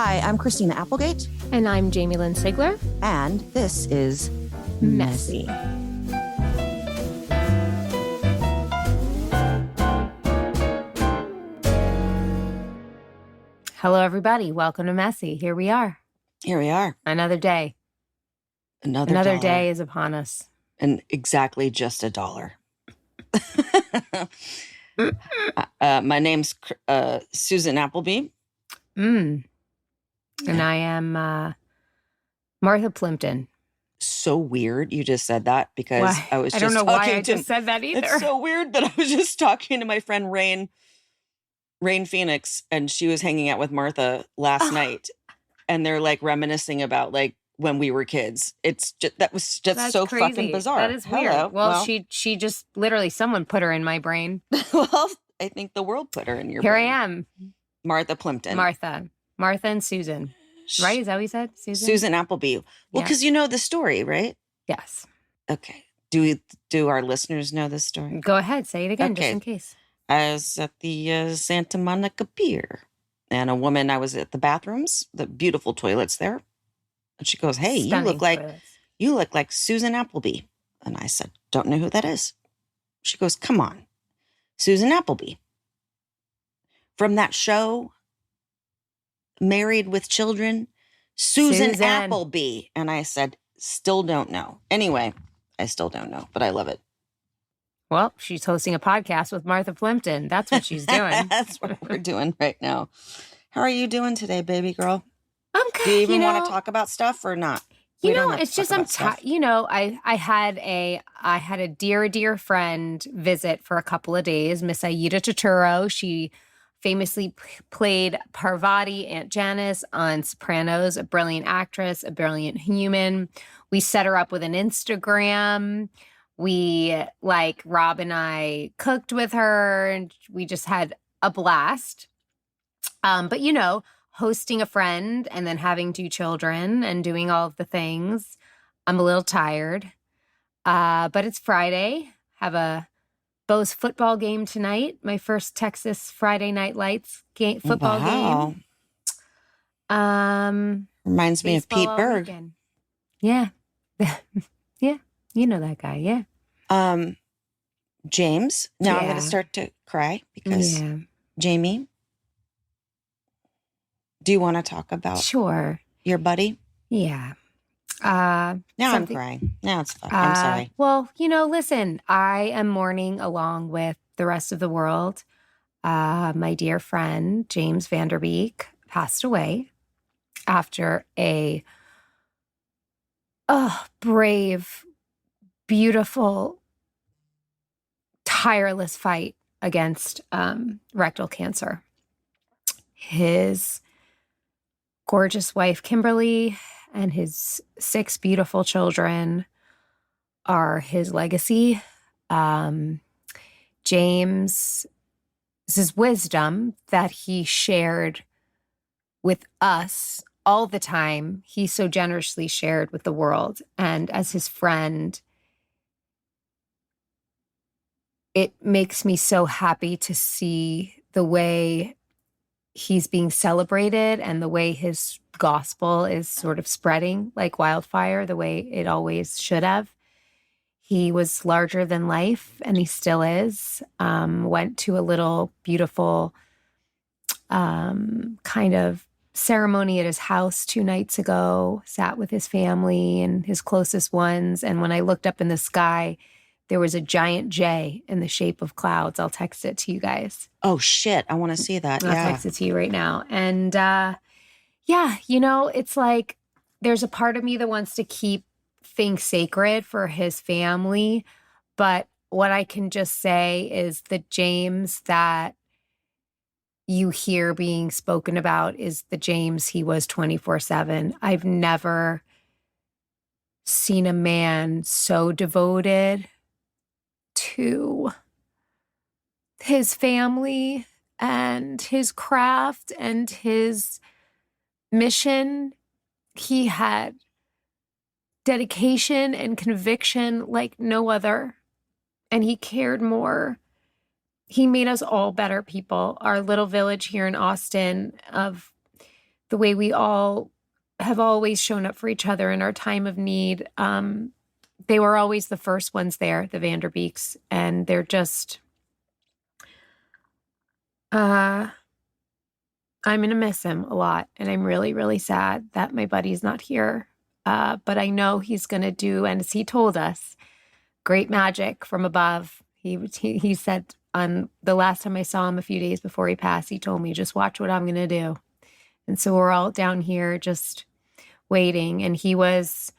Hi, I'm Christina Applegate. And I'm Jamie-Lynn Sigler. And this is Messy. Hello, everybody. Welcome to Messy. Here we are. Here we are. Another day. Another day is upon us. And exactly just $1. My name's Susan Appleby. And I am Martha Plimpton. So weird you just said that because why? I was just I don't know why I to, just said that either. It's so weird that I was just talking to my friend Rain Phoenix, and she was hanging out with Martha last night, and they're like reminiscing about like when we were kids. It's just that's so crazy. Fucking bizarre. That is weird. Hello. Well, she just literally someone put her in my brain. Well, I think the world put her in your brain. Here I am. Martha Plimpton. Martha and Susan. Right? Is that what you said? Susan Appleby. Well, because you know the story, right? Yes. Okay. Do our listeners know this story? Go ahead. Say it again, just in case. I was at the Santa Monica Pier, and I was at the bathrooms, the beautiful toilets there. And she goes, "Hey, you look like Susan Appleby." And I said, "Don't know who that is." She goes, "Come on, Susan Appleby. From that show, Married with Children, Susan Appleby." And I said, "Still don't know." Anyway, I still don't know, but I love it. Well, she's hosting a podcast with Martha Plimpton. That's what she's doing. That's what we're doing right now. How are you doing today, baby girl? I'm good. Do you even want to talk about stuff or not? It's just I'm I had a dear friend visit for a couple of days, Miss Aida Turturro. She famously played Parvati, Aunt Janice on Sopranos, a brilliant actress, a brilliant human. We set her up with an Instagram. We, Rob and I cooked with her, and we just had a blast. But, hosting a friend and then having 2 children and doing all of the things, I'm a little tired. But it's Friday. Have a Bo's football game tonight. My first Texas Friday Night Lights football game. Reminds me of Pete Berg. Weekend. Yeah. Yeah. You know that guy, yeah. James. Now I'm going to start to cry because Jamie, do you want to talk about your buddy? Yeah. Now I'm crying. Now it's fine. I'm sorry. Well, listen, I am mourning along with the rest of the world. My dear friend, James Vanderbeek, passed away after a brave, beautiful, tireless fight against rectal cancer. His gorgeous wife, Kimberly, and his 6 beautiful children are his legacy. James's wisdom that he shared with us all the time, he so generously shared with the world. And as his friend, it makes me so happy to see the way he's being celebrated and the way his gospel is sort of spreading like wildfire, the way it always should have. He was larger than life, and he still is. Went to a little beautiful kind of ceremony at his house 2 nights ago, sat with his family and his closest ones. And when I looked up in the sky, there was a giant J in the shape of clouds. I'll text it to you guys. Oh, shit. I want to see that. I'll text it to you right now. And it's like there's a part of me that wants to keep things sacred for his family. But what I can just say is the James that you hear being spoken about is the James he was 24/7. I've never seen a man so devoted to his family and his craft and his mission. He had dedication and conviction like no other, and he cared more. He made us all better people. Our little village here in Austin of the way we all have always shown up for each other in our time of need. They were always the first ones there, the Vanderbeeks, and they're just, I'm going to miss him a lot. And I'm really, really sad that my buddy's not here. But I know he's going to do, and as he told us, great magic from above. He said on the last time I saw him a few days before he passed, he told me, just watch what I'm going to do. And so we're all down here just waiting. And he was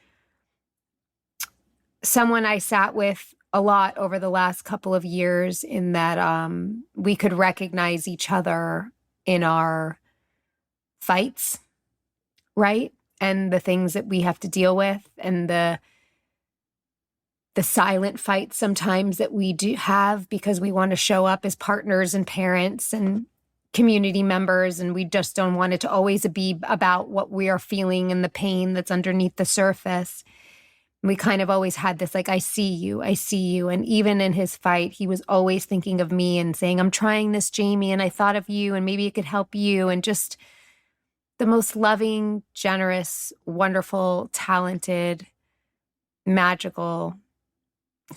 someone I sat with a lot over the last couple of years, in that we could recognize each other in our fights, right? And the things that we have to deal with, and the silent fights sometimes that we do have because we want to show up as partners and parents and community members, and we just don't want it to always be about what we are feeling and the pain that's underneath the surface. We kind of always had this, like, I see you. And even in his fight, he was always thinking of me and saying, I'm trying this, Jamie, and I thought of you, and maybe it could help you. And just the most loving, generous, wonderful, talented, magical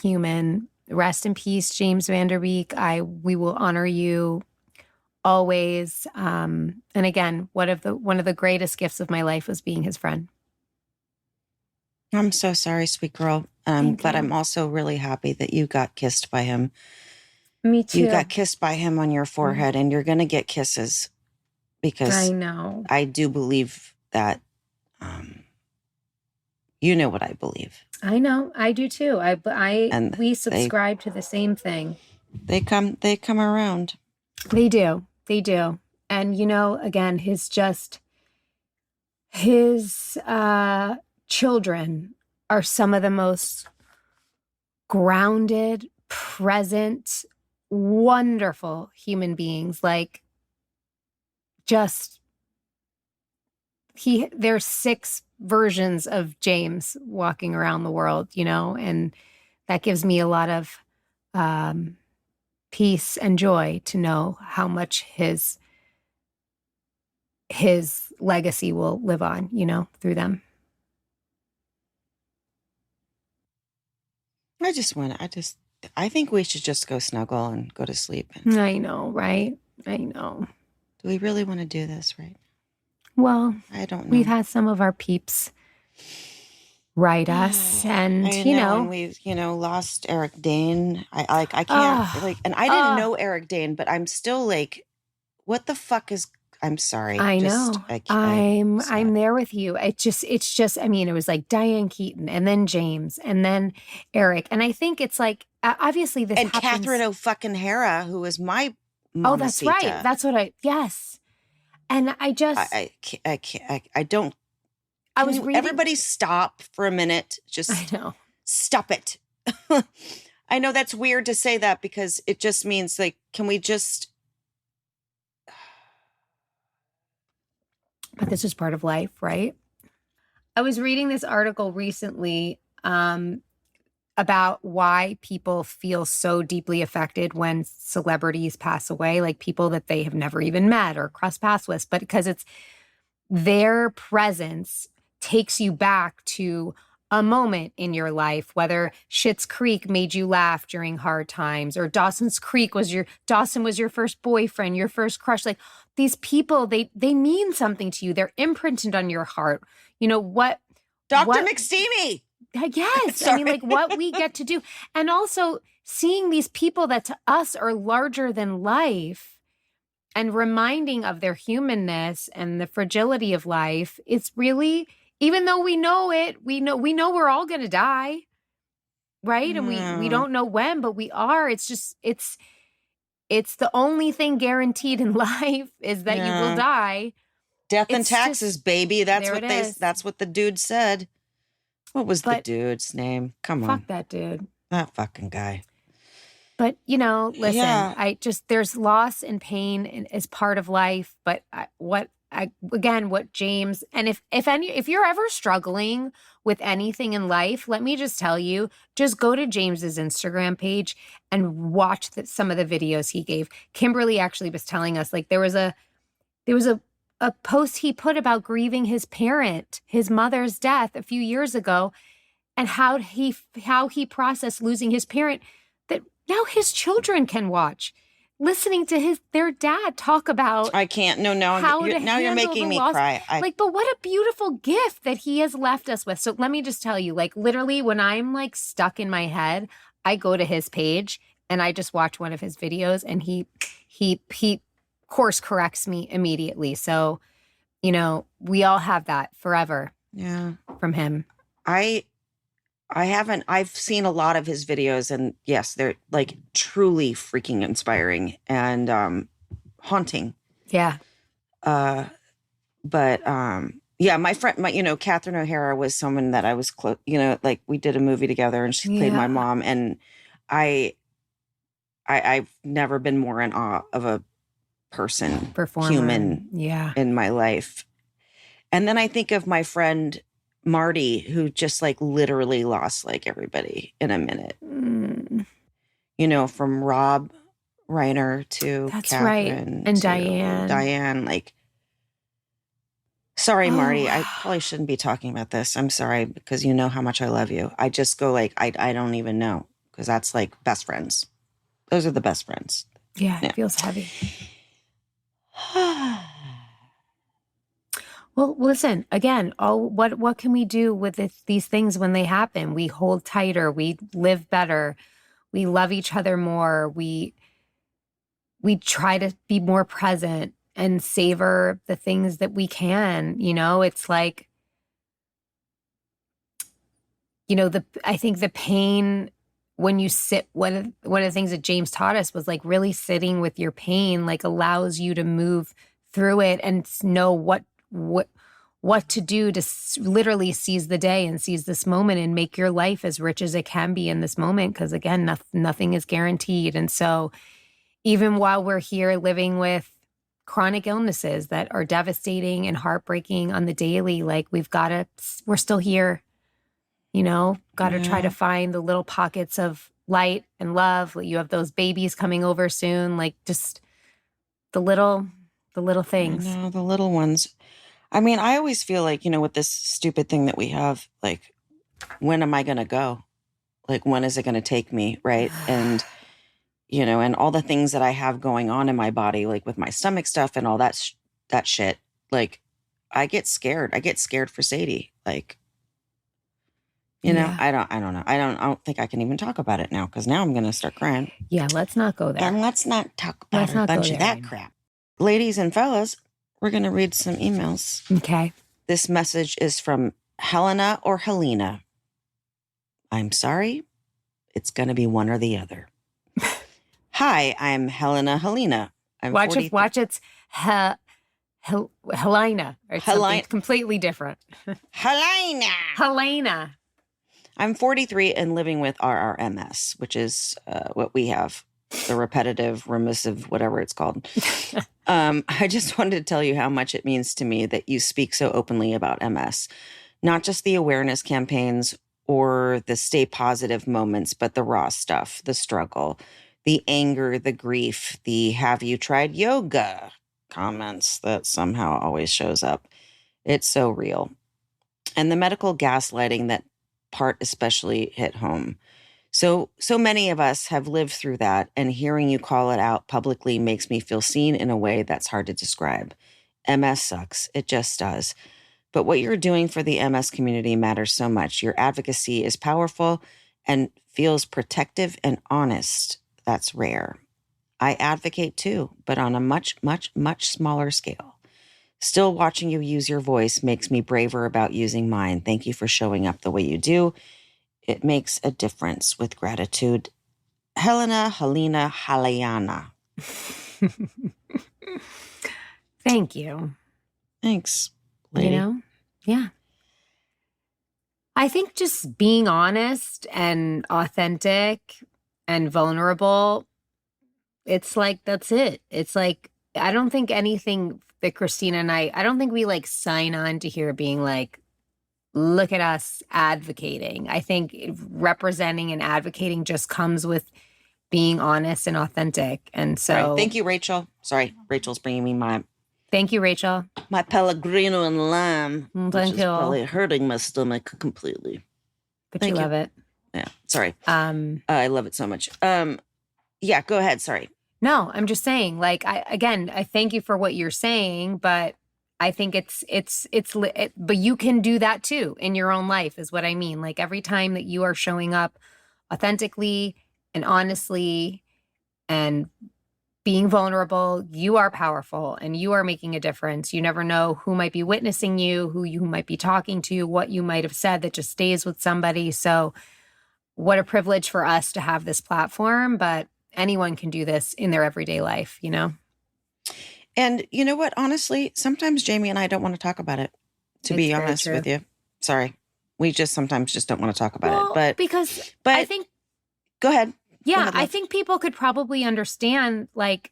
human. Rest in peace, James Vanderbeek. We will honor you always. And again, one of the greatest gifts of my life was being his friend. I'm so sorry, sweet girl. But I'm also really happy that you got kissed by him. Me too. You got kissed by him on your forehead, and you're going to get kisses, because I know. I do believe that. You know what I believe. I know. I do too. We subscribe to the same thing. They come around. They do. And again, his children are some of the most grounded, present, wonderful human beings. Like, there's 6 versions of James walking around the world, and that gives me a lot of peace and joy to know how much his legacy will live on, through them. I think we should just go snuggle and go to sleep. I know, right? I know. Do we really want to do this, right? Well, I don't know. We've had some of our peeps write us, and and we've lost Eric Dane. I can't and I didn't know Eric Dane, but I'm still like, what the fuck is? I'm sorry. I know. I'm there with you. It's just. I mean, it was like Diane Keaton, and then James, and then Eric, and I think it's like obviously this. And happens. Catherine O'Fucking-Hara, who was my mamacita. Oh, that's right. That's what yes. And I just. I can't. I don't. I was reading. Everybody stop for a minute. Just. I know. Stop it. I know that's weird to say that, because it just means, like, can we just. But this is part of life, right? I was reading this article recently about why people feel so deeply affected when celebrities pass away, like people that they have never even met or crossed paths with, but because it's their presence takes you back to a moment in your life, whether Schitt's Creek made you laugh during hard times, or Dawson was your first boyfriend, your first crush. Like, these people, they mean something to you. They're imprinted on your heart. What? Dr. McSteamy. Yes. Sorry. I mean, like, what we get to do. And also seeing these people that to us are larger than life, and reminding of their humanness and the fragility of life. It's really, even though we know we're all going to die, right? And we don't know when, but we are. It's just, it's the only thing guaranteed in life is that you will die. Death and taxes, baby. That's what the dude said. What was the dude's name? Come on. Fuck that dude. That fucking guy. But, listen, there's loss and pain as part of life. But what James, and if you're ever struggling with anything in life, let me just tell you, just go to James's Instagram page and watch some of the videos he gave. Kimberly actually was telling us, like, there was a a post he put about grieving his mother's death a few years ago, and how he processed losing his parent, that now his children can watch, listening to their dad talk about. I can't. No, now you're making me cry. But what a beautiful gift that he has left us with. So let me just tell you, like, literally when I'm like stuck in my head, I go to his page and I just watch one of his videos, and he course corrects me immediately. So, we all have that forever. Yeah. From him. I've seen a lot of his videos, and yes, they're like truly freaking inspiring and haunting. Yeah. Yeah, my friend, Catherine O'Hara was someone that I was close, like we did a movie together, and she played my mom, and I've never been more in awe of a person, performer, human, in my life. And then I think of my friend Marty, who just like literally lost like everybody in a minute. From Rob Reiner to Catherine and to Diane. Diane, like, sorry, Marty, I probably shouldn't be talking about this. I'm sorry, because you know how much I love you. I just go like, I don't even know, because that's like best friends. Those are the best friends. Yeah, it feels heavy. Well, listen, again, what can we do with these things when they happen? We hold tighter, we live better, we love each other more, we try to be more present and savor the things that we can. It's like, I think the pain when you sit, one of the things that James taught us was like really sitting with your pain, like allows you to move through it and know what to do to literally seize the day and seize this moment and make your life as rich as it can be in this moment. Because again, nothing is guaranteed. And so even while we're here living with chronic illnesses that are devastating and heartbreaking on the daily, like we're still here, got to try to find the little pockets of light and love. You have those babies coming over soon, like just the little things. I know, the little ones. I mean, I always feel like, with this stupid thing that we have, like, when am I going to go? Like, when is it going to take me? Right. And, and all the things that I have going on in my body, like with my stomach stuff and all that shit, like, I get scared. I get scared for Sadie. Like, I don't know. I don't think I can even talk about it now, because now I'm going to start crying. Yeah. Let's not go there. And let's not talk about a bunch of that crap. Ladies and fellas, we're going to read some emails. Okay. This message is from Helena or Helena. I'm sorry. It's going to be one or the other. Hi, I'm Helena. Watch it's Helena. Or something completely different. Helena. I'm 43 and living with RRMS, which is what we have. The repetitive, remissive, whatever it's called. I just wanted to tell you how much it means to me that you speak so openly about MS. Not just the awareness campaigns or the stay positive moments, but the raw stuff, the struggle, the anger, the grief, the have you tried yoga comments that somehow always shows up. It's so real. And the medical gaslighting, that part especially hit home. So many of us have lived through that, and hearing you call it out publicly makes me feel seen in a way that's hard to describe. MS sucks. It just does. But what you're doing for the MS community matters so much. Your advocacy is powerful and feels protective and honest. That's rare. I advocate too, but on a much, much, much smaller scale. Still, watching you use your voice makes me braver about using mine. Thank you for showing up the way you do. It makes a difference. With gratitude, Helena. Thank you. Thanks, lady. Yeah. I think just being honest and authentic and vulnerable, it's like, that's it. It's like, I don't think anything that Christina and I don't think we like sign on to here being like, look at us advocating. I think representing and advocating just comes with being honest and authentic. And so, right. Thank you, Rachel. Sorry, Rachel's bringing me my. Thank you, Rachel. My Pellegrino and lime, Thank which is probably hurting my stomach completely. But you love it. Yeah, sorry. I love it so much. Yeah, go ahead. Sorry. No, I'm just saying, like, I thank you for what you're saying, but I think but you can do that too in your own life is what I mean. Like every time that you are showing up authentically and honestly and being vulnerable, you are powerful and you are making a difference. You never know who might be witnessing you, who you might be talking to, what you might have said that just stays with somebody. So what a privilege for us to have this platform, but anyone can do this in their everyday life, you know? And you know what? Honestly, sometimes Jamie and I don't want to talk about it, to be honest with you. Sorry. We just sometimes just don't want to talk about it. But I think... Go ahead. Yeah, go ahead, I think people could probably understand, like,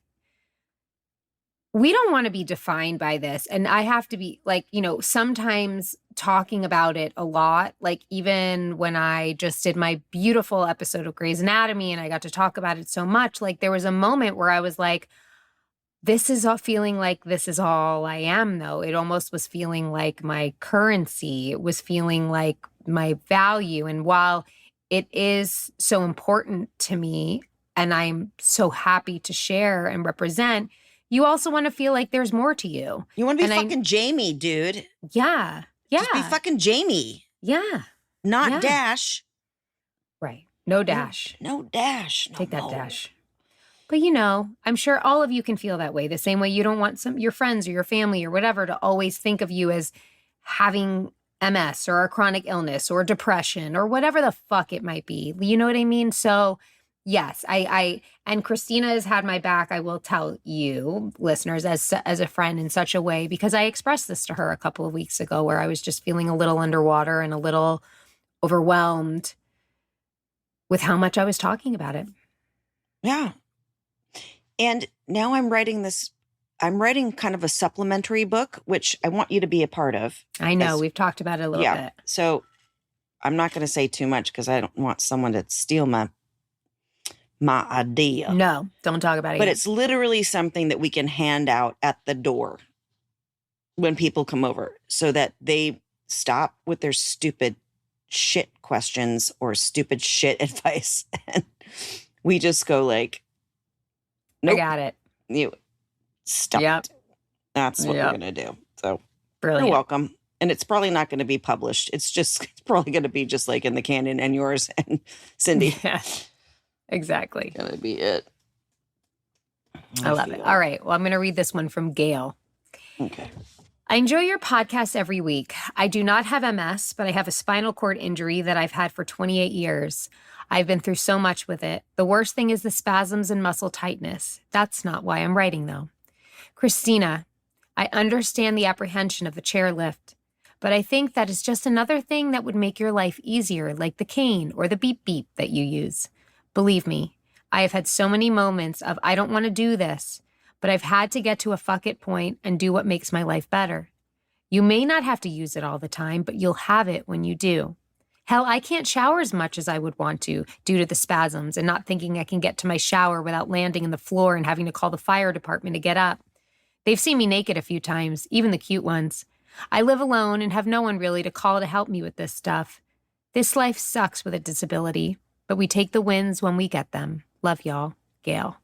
we don't want to be defined by this. And I have to be, like, you know, sometimes talking about it a lot, like even when I just did my beautiful episode of Grey's Anatomy and I got to talk about it so much, like there was a moment where I was like, this is all feeling like this is all I am, though. It almost was feeling like my currency. It was feeling like my value. And while it is so important to me and I'm so happy to share and represent, you also want to feel like there's more to you. You want to be fucking Jamie, dude. Yeah. Yeah. Just be fucking Jamie. Yeah. Not Dash. Right. No dash. No dash. Take that dash. But, you know, I'm sure all of you can feel that way. The same way you don't want your friends or your family or whatever to always think of you as having MS or a chronic illness or depression or whatever the fuck it might be. You know what I mean? So, yes, and Christina has had my back, I will tell you, listeners, as a friend in such a way, because I expressed this to her a couple of weeks ago where I was just feeling a little underwater and a little overwhelmed with how much I was talking about it. Yeah. And now I'm writing kind of a supplementary book, which I want you to be a part of. I know. We've talked about it a little bit. So I'm not going to say too much because I don't want someone to steal my idea. No, don't talk about it. But it's literally something that we can hand out at the door when people come over so that they stop with their stupid shit questions or stupid shit advice. And we just go like, nope. I got it. You stop. Yep. That's what we're going to do. So brilliant. You're welcome. And it's probably not going to be published. It's probably going to be just like in the canon and yours and Cindy. Yeah, exactly. Going to be it. I love it. All right. Well, I'm going to read this one from Gail. Okay. I enjoy your podcast every week. I do not have MS, but I have a spinal cord injury that I've had for 28 years. I've been through so much with it. The worst thing is the spasms and muscle tightness. That's not why I'm writing, though. Christina, I understand the apprehension of the chairlift, but I think that is just another thing that would make your life easier, like the cane or the beep beep that you use. Believe me, I have had so many moments of I don't want to do this, but I've had to get to a fuck it point and do what makes my life better. You may not have to use it all the time, but you'll have it when you do. Hell, I can't shower as much as I would want to due to the spasms and not thinking I can get to my shower without landing on the floor and having to call the fire department to get up. They've seen me naked a few times, even the cute ones. I live alone and have no one really to call to help me with this stuff. This life sucks with a disability, but we take the wins when we get them. Love y'all, Gail.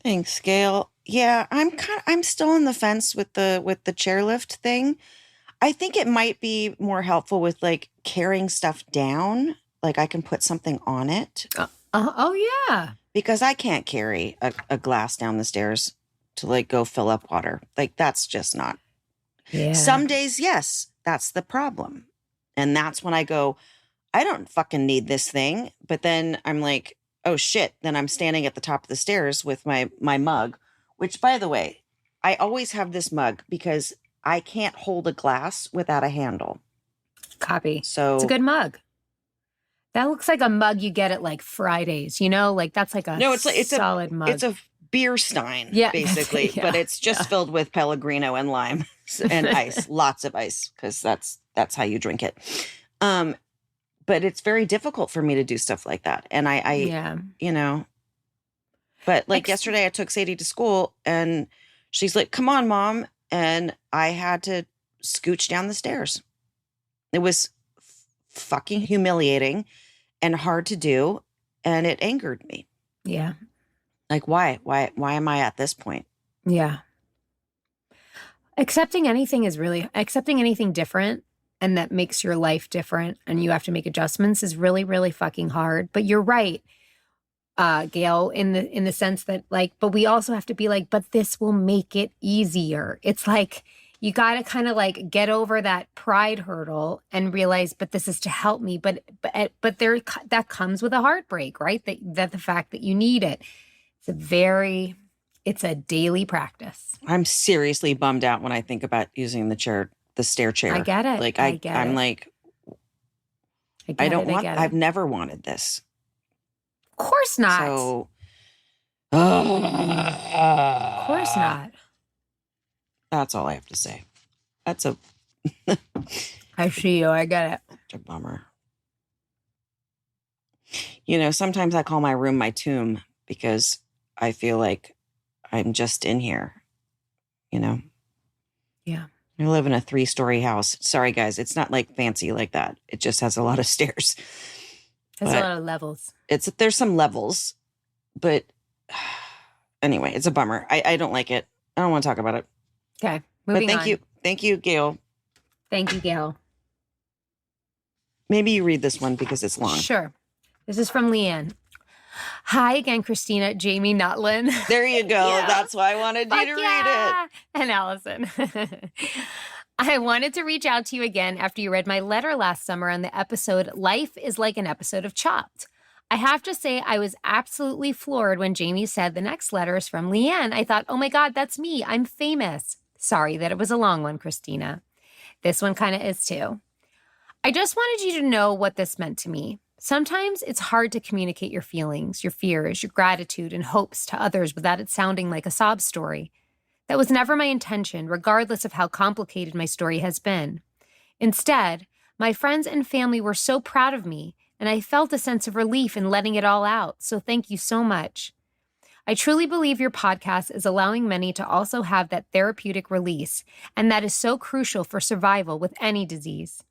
Thanks, Gail. Yeah, I'm still on the fence with the chairlift thing. I think it might be more helpful with like carrying stuff down. Like I can put something on it. Oh yeah. Because I can't carry a glass down the stairs to like go fill up water. Like that's just not. Yeah. Some days, yes, that's the problem. And that's when I go, I don't fucking need this thing. But then I'm like, oh shit. Then I'm standing at the top of the stairs with my mug, which by the way, I always have this mug because I can't hold a glass without a handle. Copy. So it's a good mug. That looks like a mug you get at like Fridays, you know, like that's like a it's solid mug. It's a beer stein, basically, yeah, but it's just filled with Pellegrino and lime and ice, lots of ice, because that's how you drink it. But it's very difficult for me to do stuff like that, and I you know. But like yesterday, I took Sadie to school, and She's like, come on, Mom. And I had to scooch down the stairs. It was fucking humiliating and hard to do. And it angered me. Yeah. Like, why am I at this point? Yeah. Accepting anything different and that makes your life different and you have to make adjustments is really, really fucking hard. But you're right, Gail, in the sense that like, but we also have to be like, but this will make it easier. It's like, you got to kind of like get over that pride hurdle and realize, but this is to help me. But there, that comes with a heartbreak, right? That the fact that you need it. It's a daily practice. I'm seriously bummed out when I think about using the stair chair. I get it. Like I'm like, I've never wanted this. Of course not. So, of course not. That's all I have to say. That's I see you. I get it. Such a bummer. Sometimes I call my room my tomb because I feel like I'm just in here, Yeah. I live in a 3-story house. Sorry, guys. It's not like fancy like that. It just has a lot of stairs. There's a lot of levels. There's some levels, but anyway, it's a bummer. I don't like it. I don't want to talk about it. Okay. Moving on. Thank you, Gail. Thank you, Gail. Maybe you read this one because it's long. Sure. This is from Leanne. Hi again, Christina, Jamie, not Lynn. There you go. Yeah. That's why I wanted you to read it. And Allison. I wanted to reach out to you again after you read my letter last summer on the episode, Life is Like an Episode of Chopped. I have to say I was absolutely floored when Jamie said the next letter is from Leanne. I thought, oh my God, that's me. I'm famous. Sorry that it was a long one, Christina. This one kind of is too. I just wanted you to know what this meant to me. Sometimes it's hard to communicate your feelings, your fears, your gratitude, and hopes to others without it sounding like a sob story. That was never my intention, regardless of how complicated my story has been. Instead, my friends and family were so proud of me, and I felt a sense of relief in letting it all out, so thank you so much. I truly believe your podcast is allowing many to also have that therapeutic release, and that is so crucial for survival with any disease.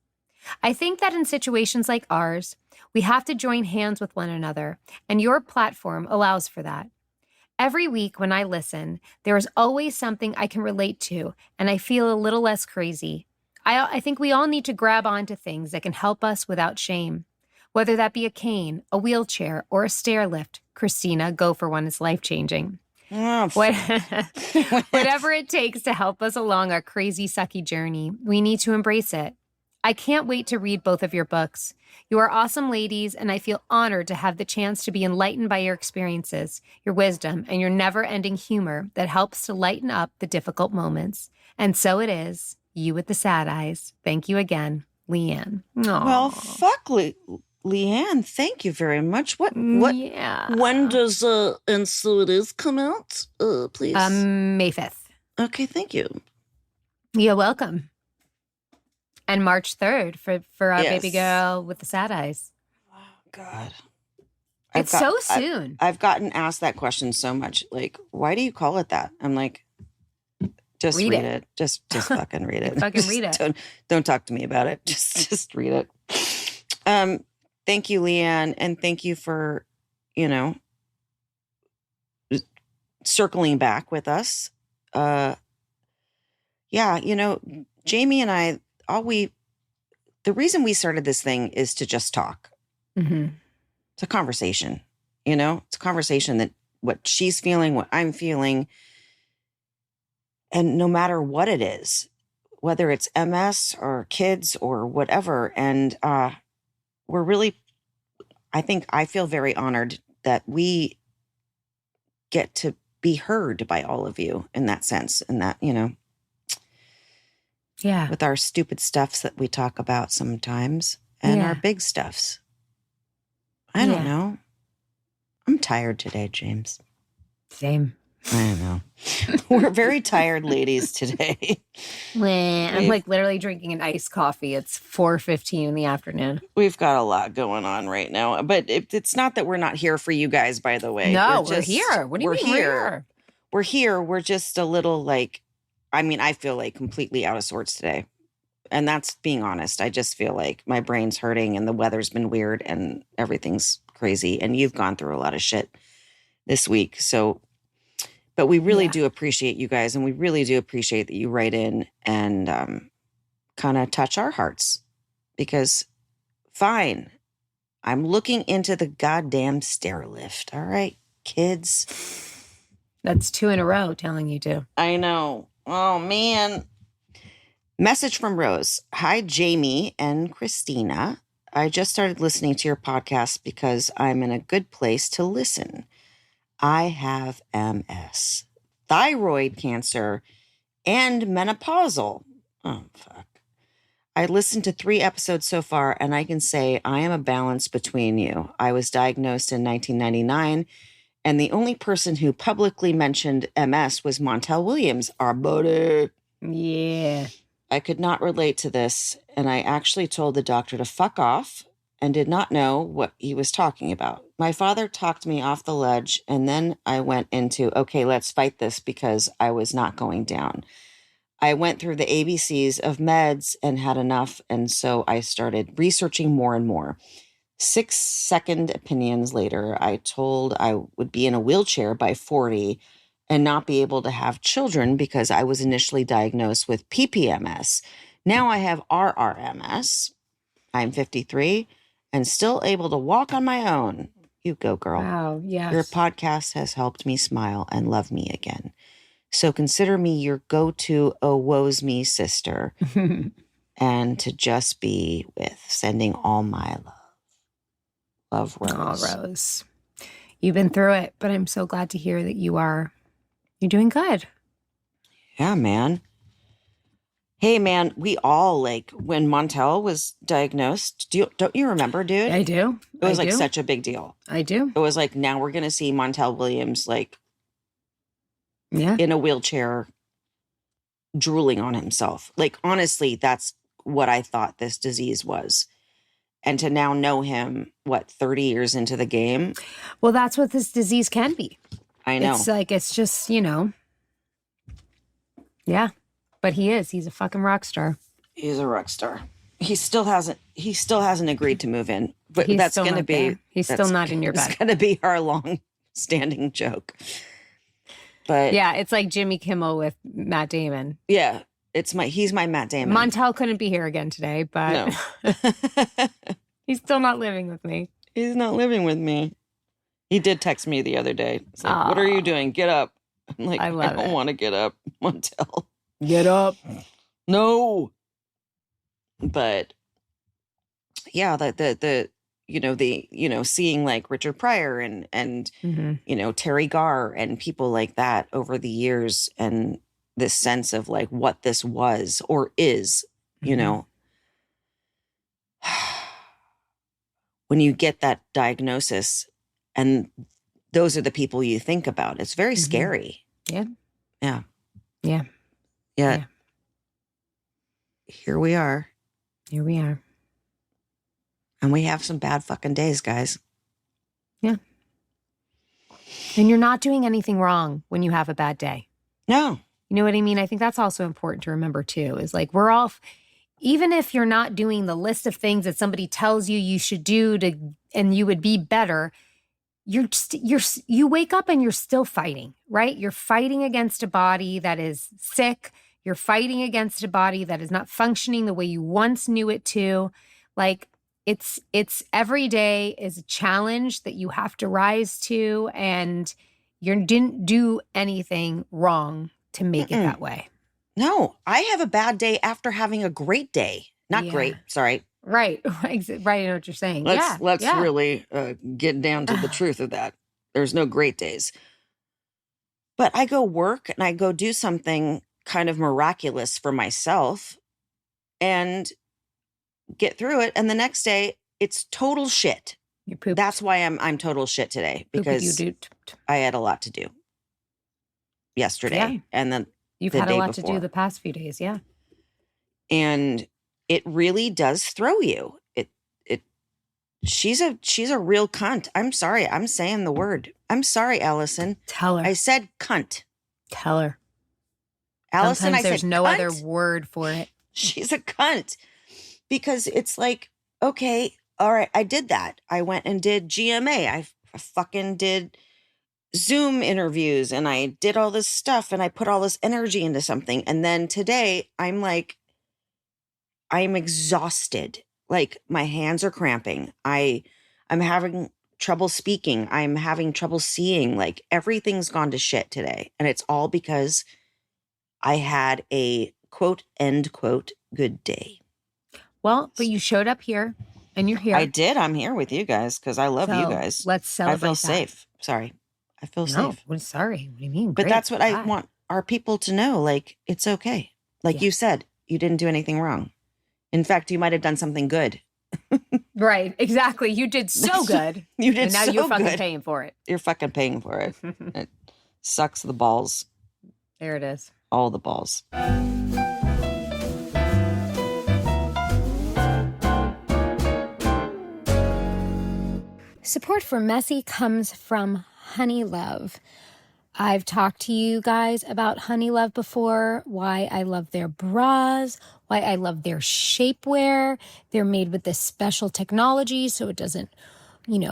I think that in situations like ours, we have to join hands with one another, and your platform allows for that. Every week when I listen, there is always something I can relate to, and I feel a little less crazy. I think we all need to grab onto things that can help us without shame. Whether that be a cane, a wheelchair, or a stair lift, Christina, go for one is life-changing. Oh, Whatever it takes to help us along our crazy, sucky journey, we need to embrace it. I can't wait to read both of your books. You are awesome ladies, and I feel honored to have the chance to be enlightened by your experiences, your wisdom, and your never-ending humor that helps to lighten up the difficult moments. And so it is, you with the sad eyes. Thank you again, Leanne. Aww. Well, fuck, Leanne, thank you very much. What? Yeah. When does And So It Is come out? Please. May 5th. Okay, thank you. You're welcome. And March 3rd for our baby girl with the sad eyes. Oh, God. It's so soon. I've gotten asked that question so much. Like, why do you call it that? I'm like, just read it. Just fucking read it. Fucking read it. Don't talk to me about it. Just read it. Thank you, Leanne. And thank you for, circling back with us. Jamie and I, the reason we started this thing is to just talk. Mm-hmm. It's a conversation, it's a conversation that what she's feeling, what I'm feeling. And no matter what it is, whether it's MS or kids or whatever. And we're really, I feel very honored that we get to be heard by all of you in that sense. And that, yeah, with our stupid stuffs that we talk about sometimes and our big stuffs. I don't know. I'm tired today, James. Same. I know. We're very tired ladies today. I'm like literally drinking an iced coffee. It's 4:15 in the afternoon. We've got a lot going on right now. But it's not that we're not here for you guys, by the way. No, we're here. What do you mean we're here? we're here. We're just a little like, I mean, I feel like completely out of sorts today. And that's being honest. I just feel like my brain's hurting and the weather's been weird and everything's crazy. And you've gone through a lot of shit this week. So, but we really do appreciate you guys. And we really do appreciate that you write in and kind of touch our hearts. Because fine, I'm looking into the goddamn stair lift. All right, kids. That's 2 in a row telling you to. I know. Oh, man. Message from Rose. Hi, Jamie and Christina. I just started listening to your podcast because I'm in a good place to listen. I have MS, thyroid cancer, and menopausal. Oh, fuck. I listened to 3 episodes so far, and I can say I am a balance between you. I was diagnosed in 1999, and the only person who publicly mentioned MS was Montel Williams, our buddy. Yeah. I could not relate to this, and I actually told the doctor to fuck off and did not know what he was talking about. My father talked me off the ledge, and then I went into, okay, let's fight this because I was not going down. I went through the ABCs of meds and had enough, and so I started researching more and more. 6 second opinions later, I told I would be in a wheelchair by 40 and not be able to have children because I was initially diagnosed with PPMS. Now I have RRMS. I'm 53 and still able to walk on my own. You go, girl. Wow, yes. Your podcast has helped me smile and love me again. So consider me your go-to oh woes me sister and to just be with. Sending all my love. Love, Rose. Oh, Rose. You've been through it, but I'm so glad to hear that you're doing good. Yeah, man. Hey, man, we all, like, when Montel was diagnosed, don't you remember, dude? I do. It was, like, such a big deal. I do. It was like, now we're going to see Montel Williams, like, in a wheelchair, drooling on himself. Like, honestly, that's what I thought this disease was. And to now know him, 30 years into the game? Well, that's what this disease can be. I know. It's like, it's just, yeah. But he's a fucking rock star. He's a rock star. He still hasn't agreed to move in. But that's going to be... He's still not in your bed. It's going to be our long-standing joke. But yeah, it's like Jimmy Kimmel with Matt Damon. Yeah, he's my Matt Damon. Montel couldn't be here again today, but no. He's still not living with me. He's not living with me. He did text me the other day. It's like, what are you doing? Get up. I'm like, I don't want to get up, Montel. Get up. No. But yeah, seeing like Richard Pryor and mm-hmm. Terry Garr and people like that over the years, and this sense of like what this was or is, mm-hmm. When you get that diagnosis and those are the people you think about, it's very mm-hmm. scary. Yeah. Yeah. Yeah. Yeah. Here we are. Here we are. And we have some bad fucking days, guys. Yeah. And you're not doing anything wrong when you have a bad day. No. You know what I mean? I think that's also important to remember too, is like we're all, even if you're not doing the list of things that somebody tells you should do and you would be better, you wake up and you're still fighting, right? You're fighting against a body that is sick. You're fighting against a body that is not functioning the way you once knew it to. Like it's every day is a challenge that you have to rise to, and you didn't do anything wrong to make it that way. No, I have a bad day after having a great day. Not great, sorry. Right. Right. I know what you're saying. Let's really get down to the truth of that. There's no great days. But I go work and I go do something kind of miraculous for myself and get through it. And the next day, it's total shit. You pooped. That's why I'm total shit today, because I had a lot to do yesterday. And then you've had a lot to do the past few days. Yeah. And it really does throw you. She's a real cunt. I'm sorry. I'm saying the word. I'm sorry, Allison. Tell her. I said cunt. Tell her. Allison, sometimes I there's said, no cunt. other word for it. She's a cunt. Because it's like, okay, all right, I did that. I went and did GMA. I fucking did Zoom interviews and I did all this stuff and I put all this energy into something. And then today I'm like, I'm exhausted. Like my hands are cramping. I'm having trouble speaking. I'm having trouble seeing. Like everything's gone to shit today. And it's all because I had a quote, end quote, good day. Well, but you showed up here and you're here. I did. I'm here with you guys because I love you guys. Let's celebrate. I feel safe. Sorry. I feel safe. No, sorry. What do you mean? But that's what I want our people to know. Like, it's okay. Like you said, you didn't do anything wrong. In fact, you might have done something good. Right. Exactly. You did so good. You did and now so you're fucking good. paying for it. You're fucking paying for it. It sucks the balls. There it is. All the balls. Support for Messy comes from Honey Love. I've talked to you guys about Honey Love before, why I love their bras, why I love their shapewear. They're made with this special technology so it doesn't,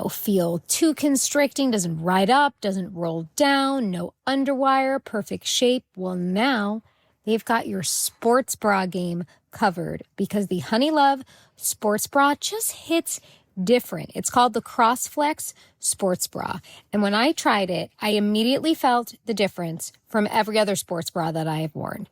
feel too constricting, doesn't ride up, doesn't roll down, no underwire, perfect shape. Well, now they've got your sports bra game covered because the Honey Love sports bra just hits different. It's called the CrossFlex sports bra. And when I tried it, I immediately felt the difference from every other sports bra that I have worn.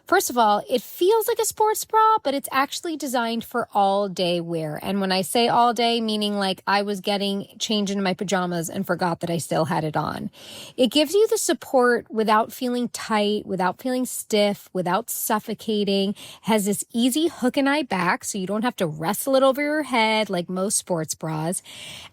First of all, it feels like a sports bra, but it's actually designed for all day wear. And when I say all day, meaning like I was getting changed into my pajamas and forgot that I still had it on. It gives you the support without feeling tight, without feeling stiff, without suffocating. It has this easy hook and eye back, so you don't have to wrestle it over your head like most sports bras.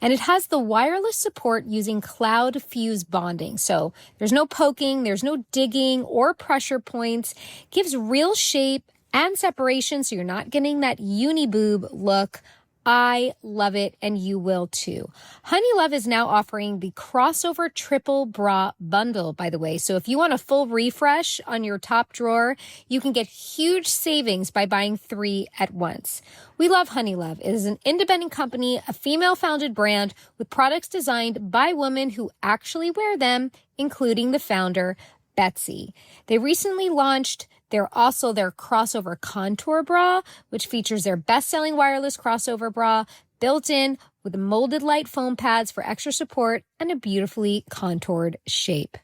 And it has the wireless support using cloud fuse bonding. So there's no poking, there's no digging or pressure points. Gives real shape and separation so you're not getting that uni boob look. I love it, and you will too. Honey Love is now offering the crossover triple bra bundle, by the way. So if you want a full refresh on your top drawer, you can get huge savings by buying 3 at once. We love Honey Love. It is an independent company, a female-founded brand with products designed by women who actually wear them, including the founder, Betsy. They recently launched their crossover contour bra, which features their best-selling wireless crossover bra built in with molded light foam pads for extra support and a beautifully contoured shape.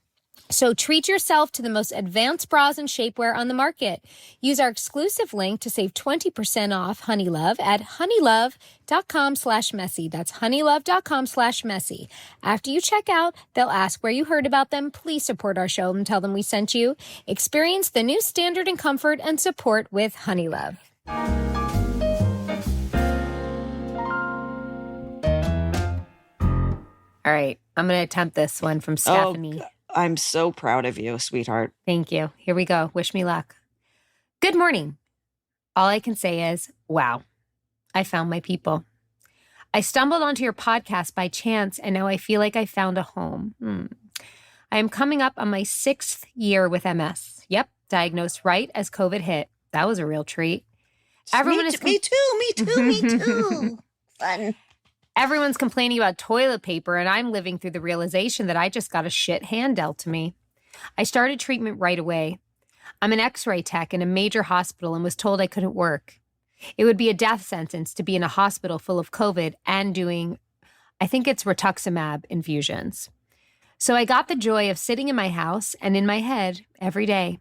So treat yourself to the most advanced bras and shapewear on the market. Use our exclusive link to save 20% off Honey Love at honeylove.com/messy. That's honeylove.com/messy. After you check out, they'll ask where you heard about them. Please support our show and tell them we sent you. Experience the new standard in comfort and support with Honey Love. All right, I'm going to attempt this one from Stephanie. I'm so proud of you, sweetheart. Thank you. Here we go. Wish me luck. Good morning. All I can say is, wow, I found my people. I stumbled onto your podcast by chance, and now I feel like I found a home. I am coming up on my 6th year with MS. Yep, diagnosed right as COVID hit. That was a real treat. Me too. Fun. Everyone's complaining about toilet paper, and I'm living through the realization that I just got a shit hand dealt to me. I started treatment right away. I'm an X-ray tech in a major hospital and was told I couldn't work. It would be a death sentence to be in a hospital full of COVID and doing, I think it's rituximab infusions. So I got the joy of sitting in my house and in my head every day.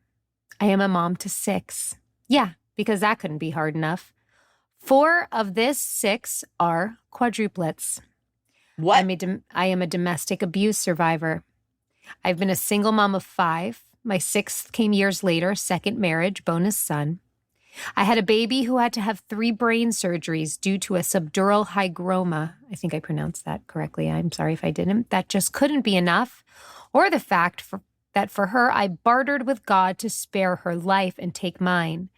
I am a mom to 6. Yeah, because that couldn't be hard enough. 4 of this 6 are quadruplets. What? I am a domestic abuse survivor. I've been a single mom of 5. My 6th came years later, second marriage, bonus son. I had a baby who had to have 3 brain surgeries due to a subdural hygroma. I think I pronounced that correctly. I'm sorry if I didn't. That just couldn't be enough. Or the fact that for her, I bartered with God to spare her life and take mine.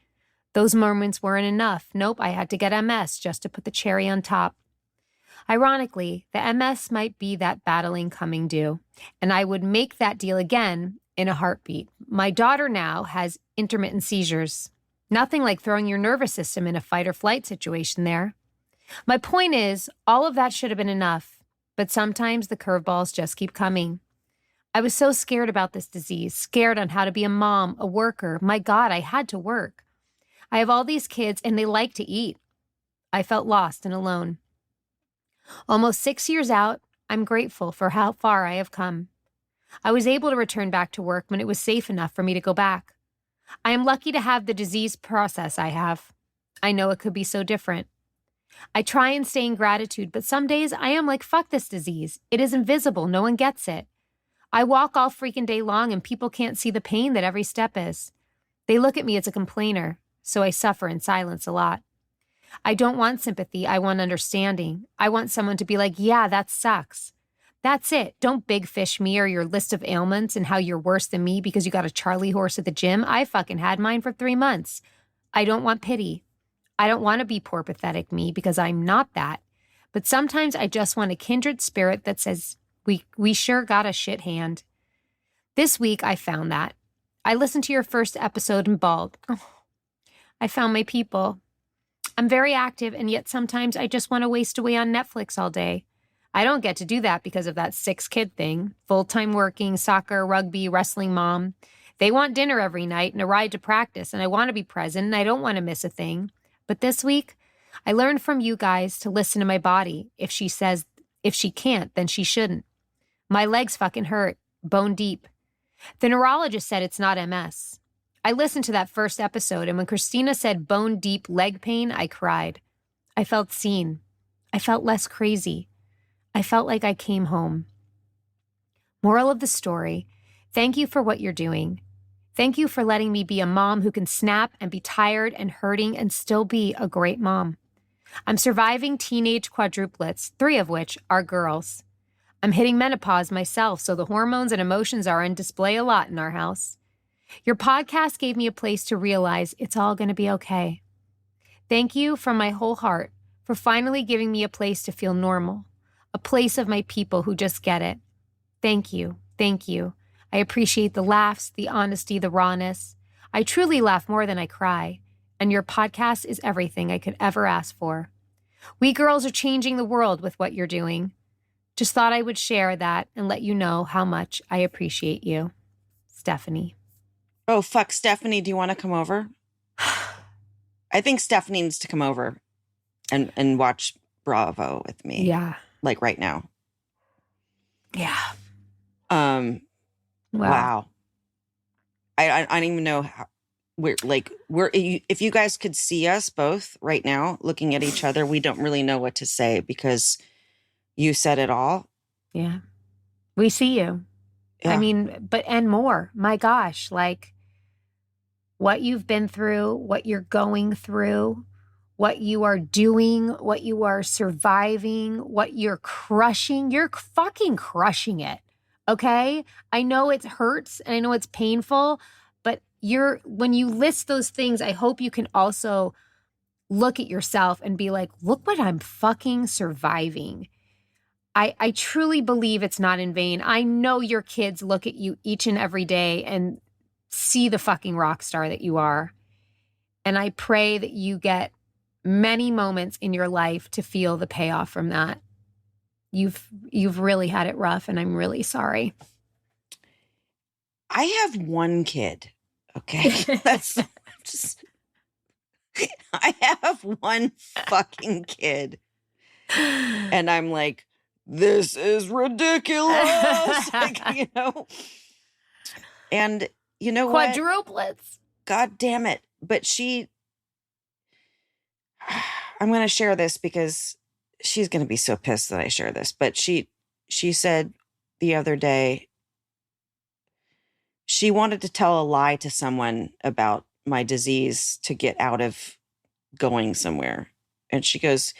Those moments weren't enough. Nope, I had to get MS just to put the cherry on top. Ironically, the MS might be that battling coming due, and I would make that deal again in a heartbeat. My daughter now has intermittent seizures. Nothing like throwing your nervous system in a fight or flight situation there. My point is, all of that should have been enough, but sometimes the curveballs just keep coming. I was so scared about this disease, scared on how to be a mom, a worker. My God, I had to work. I have all these kids and they like to eat. I felt lost and alone. Almost 6 years out, I'm grateful for how far I have come. I was able to return back to work when it was safe enough for me to go back. I am lucky to have the disease process I have. I know it could be so different. I try and stay in gratitude, but some days I am like, fuck this disease. It is invisible. No one gets it. I walk all freaking day long and people can't see the pain that every step is. They look at me as a complainer, so I suffer in silence a lot. I don't want sympathy. I want understanding. I want someone to be like, yeah, that sucks. That's it. Don't big fish me or your list of ailments and how you're worse than me because you got a Charlie horse at the gym. I fucking had mine for 3 months. I don't want pity. I don't want to be poor, pathetic me because I'm not that. But sometimes I just want a kindred spirit that says, we sure got a shit hand. This week I found that. I listened to your first episode and bawled. Oh, I found my people. I'm very active, and yet sometimes I just want to waste away on Netflix all day. I don't get to do that because of that 6-kid thing. Full-time working, soccer, rugby, wrestling mom. They want dinner every night and a ride to practice, and I want to be present, and I don't want to miss a thing. But this week, I learned from you guys to listen to my body. If she can't, then she shouldn't. My legs fucking hurt, bone deep. The neurologist said it's not MS. I listened to that first episode, and when Christina said bone deep leg pain, I cried. I felt seen. I felt less crazy. I felt like I came home. Moral of the story, thank you for what you're doing. Thank you for letting me be a mom who can snap and be tired and hurting and still be a great mom. I'm surviving teenage quadruplets, 3 of which are girls. I'm hitting menopause myself, so the hormones and emotions are on display a lot in our house. Your podcast gave me a place to realize it's all going to be okay. Thank you from my whole heart for finally giving me a place to feel normal, a place of my people who just get it. Thank you. Thank you. I appreciate the laughs, the honesty, the rawness. I truly laugh more than I cry, and your podcast is everything I could ever ask for. We girls are changing the world with what you're doing. Just thought I would share that and let you know how much I appreciate you. Stephanie. Oh, fuck. Stephanie, do you want to come over? I think Stephanie needs to come over and watch Bravo with me. Yeah. Like right now. Yeah. Wow. I don't even know how we're if you guys could see us both right now looking at each other, we don't really know what to say because you said it all. Yeah. We see you. Yeah. I mean, and more. My gosh, like what you've been through, what you're going through, what you are doing, what you are surviving, what you're crushing. You're fucking crushing it. Okay? I know it hurts and I know it's painful, but when you list those things, I hope you can also look at yourself and be like, look what I'm fucking surviving. I truly believe it's not in vain. I know your kids look at you each and every day and see the fucking rock star that you are. And I pray that you get many moments in your life to feel the payoff from that. You've really had it rough, and I'm really sorry. I have one kid. Okay. I have one fucking kid. And I'm like, this is ridiculous. And you know what? Quadruplets. God damn it. But I'm going to share this because she's going to be so pissed that I share this. But she said the other day, she wanted to tell a lie to someone about my disease to get out of going somewhere. And she goes,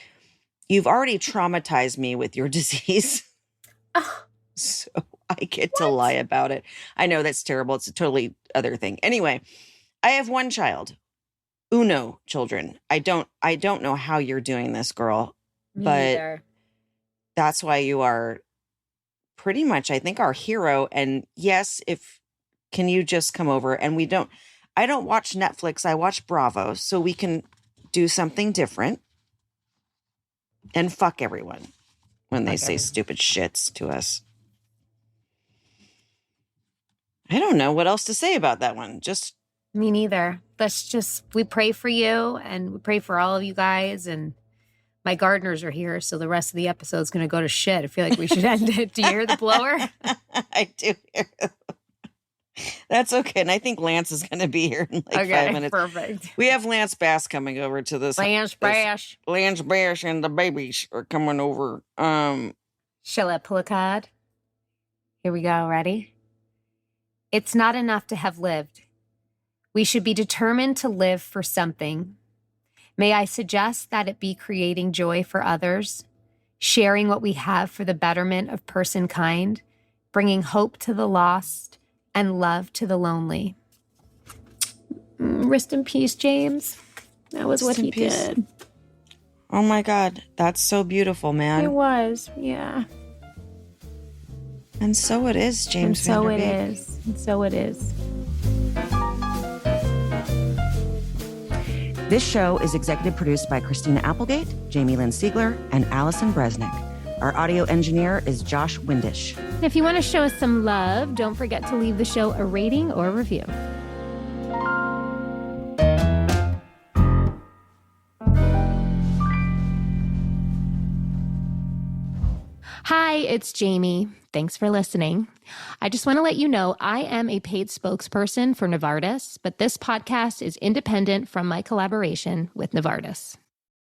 you've already traumatized me with your disease. So I get to lie about it. I know that's terrible. It's a totally other thing. Anyway, I have one child. Uno children. I don't know how you're doing this, girl. Me but neither. That's why you are pretty much, I think, our hero. And yes, if can you just come over? And I don't watch Netflix. I watch Bravo, so we can do something different and fuck everyone when they say stupid shits to us. I don't know what else to say about that one. Just me neither. We pray for you and we pray for all of you guys. And my gardeners are here, so the rest of the episode is going to go to shit. I feel like we should end it. Do you hear the blower? I do hear it. That's okay. And I think Lance is going to be here in 5 minutes. Perfect. We have Lance Bass coming over to this. Lance Bass and the babies are coming over. Shall I pull a card? Here we go. Ready? It's not enough to have lived. We should be determined to live for something. May I suggest that it be creating joy for others, sharing what we have for the betterment of person kind, bringing hope to the lost, and love to the lonely. Rest in peace, James. That was what he did. Oh my God. That's so beautiful, man. It was, yeah. And so it is, James. And so it is. And so it is. This show is executive produced by Christina Applegate, Jamie-Lynn Sigler, and Allison Bresnick. Our audio engineer is Josh Windisch. If you want to show us some love, don't forget to leave the show a rating or review. Hi, it's Jamie. Thanks for listening. I just want to let you know I am a paid spokesperson for Novartis, but this podcast is independent from my collaboration with Novartis.